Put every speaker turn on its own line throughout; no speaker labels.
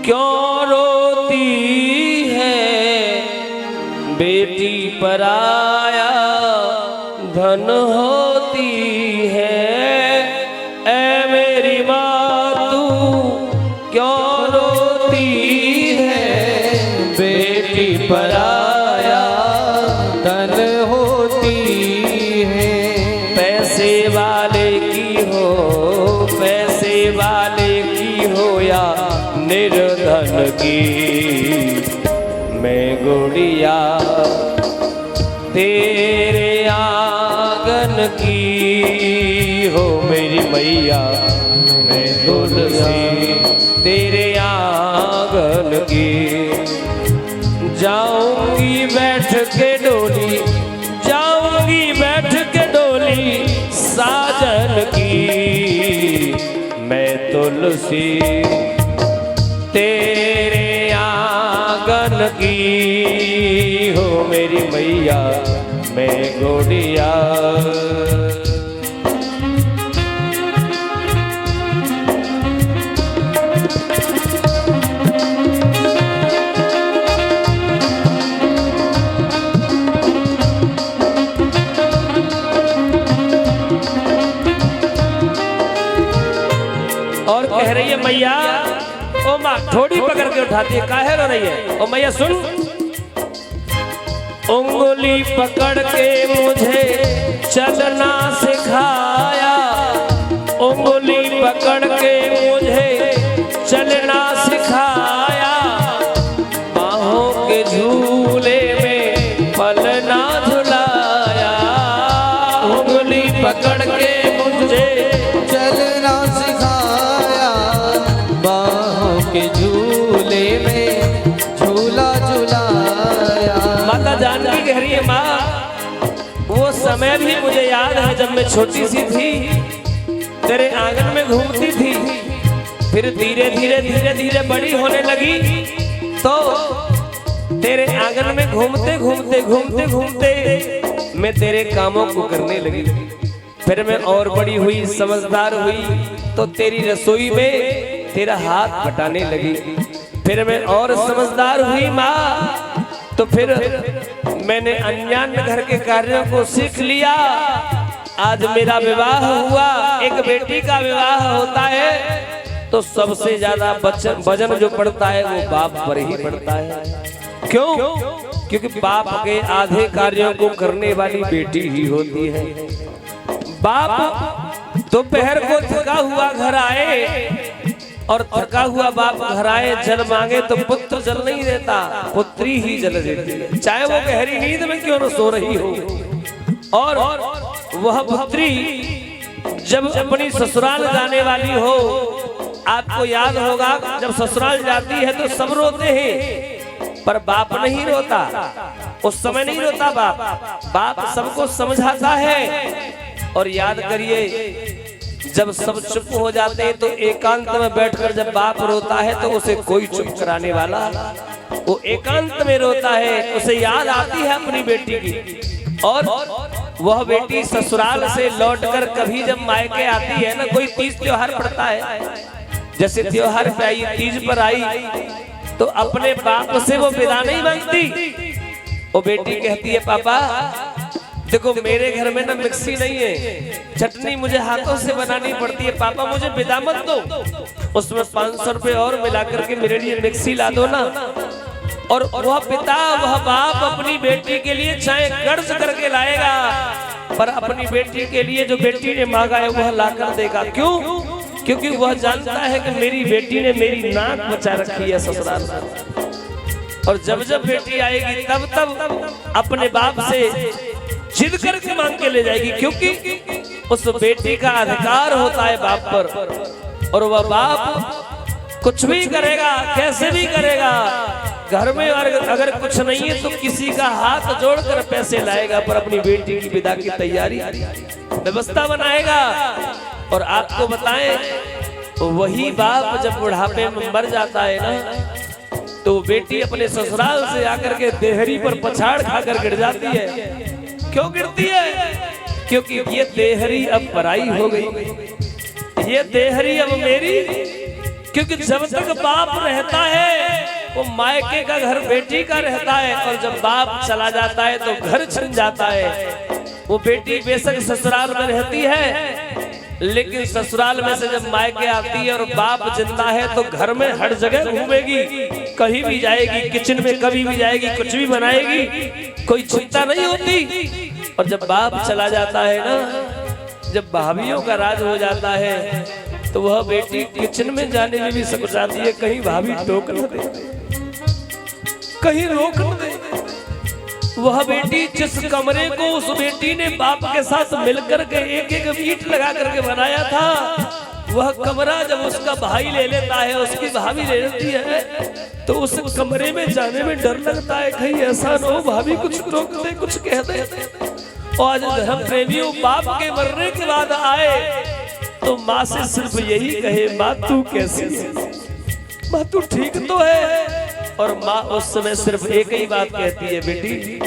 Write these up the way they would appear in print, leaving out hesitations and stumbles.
क्यों रोती है बेटी पराया धन होती है। ऐ मेरी माँ तू क्यों रोती है बेटी पराया
धन होती है।
पैसे वाले की हो, पैसे वाले की हो या निर्धन की, मैं गुड़िया तेरे आंगन की हो मेरी मैया, मैं तुलसी तेरे आंगन की। जाऊंगी बैठ के डोली, जाऊंगी बैठ के डोली साजन की, मैं तुलसी तेरे आंगन की हो मेरी मैया, मैं गुड़िया। और कह रही है मैया, ओ माँ थोड़ी पकड़ के उठाती है, काहे रो रही है? ओ मैया सुन, उंगली पकड़ के मुझे चलना सिखाया, उंगली पकड़ के मुझे चलना सिखाया, बाहों के झूले में पलना झुलाया, उंगली पकड़ के मुझे
चलना सिखाया, बाहों के झूले में झूला झुलाया।
माता जानकी कह रही है माँ, वो समय भी मुझे याद है जब मैं छोटी सी थी, तेरे आंगन में घूमती थी, फिर धीरे धीरे धीरे धीरे बड़ी होने लगी तो तेरे आंगन में घूमते घूमते घूमते घूमते मैं तेरे कामों को करने लगी। फिर मैं और बड़ी हुई, समझदार हुई तो तेरी रसोई में तेरा हाथ बटाने लगी। फिर मैं और समझदार हुई माँ तो फिर मैंने अन्यान्य घर के कार्यों को सीख लिया। आज मेरा विवाह हुआ, एक बेटी का विवाह होता है तो सबसे ज्यादा वजन जो पड़ता है वो बाप पर ही पड़ता है। क्यों? क्योंकि बाप के आधे कार्यों को करने वाली बेटी ही होती है। बाप दोपहर को थका हुआ घर आए और थका हुआ बाप घर आए, जल मांगे तो पुत्र जल नहीं देता, पुत्री ही जल देती है, चाहे वो गहरी नींद में क्यों न सो रही हो। और वह पुत्री जब अपनी ससुराल जाने वाली हो, आपको याद होगा जब ससुराल जाती है तो सब रोते हैं पर बाप नहीं रोता, उस समय नहीं रोता बाप, बाप सबको समझाता है। और याद करिए जब सब चुप हो जाते हैं तो एकांत में बैठकर जब बाप रोता है तो उसे कोई चुप कराने वाला, वो एकांत में रोता है, उसे याद आती है अपनी बेटी की। और वह बेटी ससुराल से लौटकर कभी जब मायके आती है ना, कोई तीज त्योहार पड़ता है, जैसे त्योहार पे आई, तीज पर आई तो अपने बाप से वो विदा नहीं मांगती। वो बेटी कहती है पापा देखो मेरे घर में ना मिक्सी नहीं है, चटनी मुझे हाथों से बनानी पड़ती है, पापा मुझे विदा मत दो, उसमें 500 रुपए और मिलाकर के मेरे लिए मिक्सी ला दो ना। और वह पिता वह बाप अपनी बेटी के लिए चाहे कर्ज करके लाएगा पर अपनी बेटी के लिए जो बेटी ने मांगा है वह लाकर देगा। क्यों? क्योंकि वह जानता है कि मेरी बेटी ने मेरी नाक बचा रखी है ससुराल में, और जब जब बेटी आएगी तब तब अपने बाप से जिद करके मांग के ले जाएगी, क्योंकि उस बेटी का अधिकार होता है बाप पर। और वह बाप कुछ भी करेगा, कैसे भी करेगा, घर में अगर कुछ नहीं है तो किसी का हाथ जोड़कर पैसे लाएगा पर अपनी बेटी की विदा की तैयारी व्यवस्था बनाएगा। और आपको बताएं वही बाप जब बुढ़ापे में मर जाता है ना तो बेटी अपने ससुराल से आकर के देहरी पर पछाड़ खाकर गिर जाती है। क्यों गिरती है? क्योंकि ये देहरी अब पराई हो गई, ये देहरी अब मेरी क्योंकि जब तक बाप रहता है वो मायके का घर बेटी का रहता है, और जब बाप चला जाता है तो घर छिन जाता है। वो बेटी बेशक ससुराल में रहती है, लेकिन ससुराल में से जब मायके आती है और बाप जिंदा है तो घर में हर जगह घूमेगी, कहीं भी जाएगी, किचन में कभी भी जाएगी, कुछ भी बनाएगी, कोई चिंता नहीं होती। और जब बाप चला जाता है ना, जब भाभीियों का राज हो जाता है, तो वह बेटी किचन में जाने में भी सक जाती है, कहीं भाभी टोक न दे, कहीं रोक न दे। वह बेटी जिस कमरे को उस बेटी ने बाप के साथ मिलकर के एक एक ईंट लगा करके बनाया था, वह कमरा जब उसका भाई ले लेता है, उसकी भाभी ले लेती है, तो उस कमरे में जाने में डर लगता है, कहीं ऐसा न हो भाभी कुछ टोक दे, कुछ कह दे। और आज धर्म प्रेमियों बाप के मरने के बाद आए तो माँ से सिर्फ यही कहे, माँ तू कैसी है, माँ तू ठीक तो है। और माँ उस समय सिर्फ एक ही बात कहती है, बेटी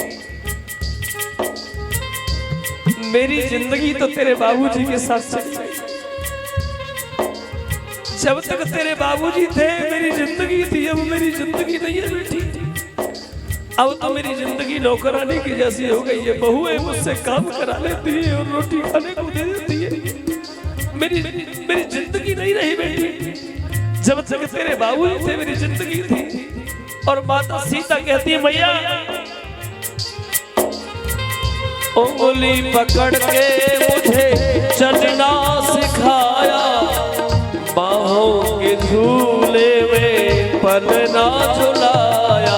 मेरी जिंदगी तो तेरे बाबूजी के साथ चली गई, जब तक तेरे बाबूजी थे मेरी जिंदगी थी, अब मेरी जिंदगी नहीं है बेटी, अब तो मेरी जिंदगी नौकरानी की जैसी हो गई है। बहू है, मुझसे काम करा लेती है और रोटी खाने को दे देती है, मेरी जिंदगी नहीं रही बेटी, जब तक तेरे बाबूजी थे मेरी जिंदगी थी। और माता सीता कहती है, मैया उंगली पकड़ के मुझे चलना सिखाया, बाहों के झूले में पलना झुलाया।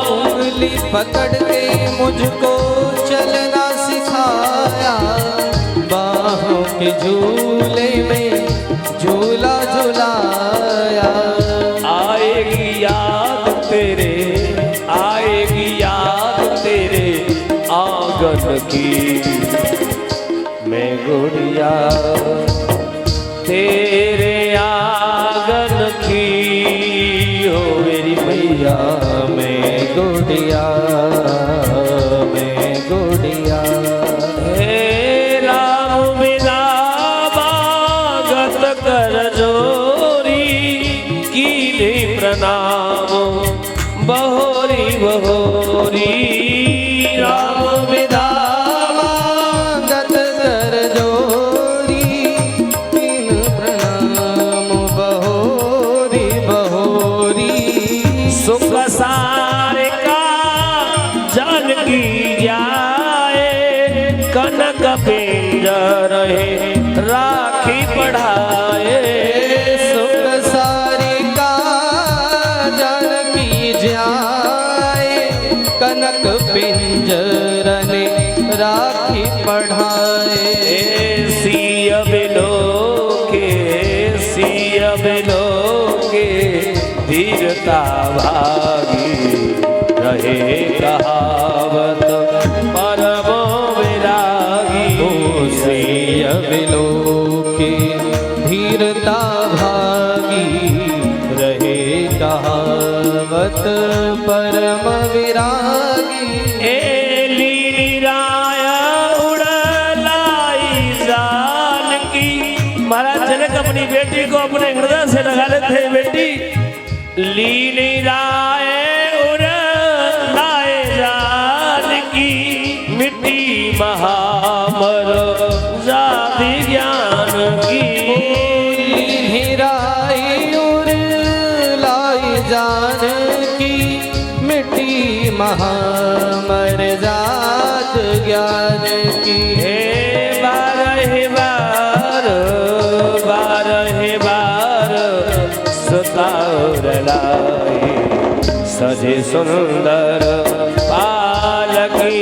उंगली पकड़ के मुझको चलना सिखाया, बाहों के झूले में झूला झुलाया।
आएगी याद तेरे, आएगी याद तेरे आंगन की, मैं गुड़िया तेरे आंगन की, हो मेरी मैया
मैं गुड़िया, मैं गुड़िया।
हे राम बिना बागत कर जोरी, कीने प्रणाम बहोरी बहोरी। राम बिना
बागत कर जोरी, कीने प्रणाम बहोरी बहोरी।
सुख सार का जल की जाए, कनक पिंजर राखी पढ़ाए।
सुख सारी का जल की जाए, कनक पिंजरन राखी पढ़ाए।
सिया बिलो के धीरता भागी, रहे कहावत परम विरागी।
सिया बिलो के धीरता भागी, रहे कहावत परम विरागी।
ए लीलिराया उड़लाई जान की, महाराज जनक अपनी बेटी को अपने हृदय से लगा लेते हैं। बेटी लीलिराय उड़लाई जान की, मिट्टी महामर जाति ज्ञान की।
हीराई उड़लाई जान की, मिट्टी महामर जात ज्ञान की।
हे बारह बार सुतार लाई, सजे सुंदर पालकी।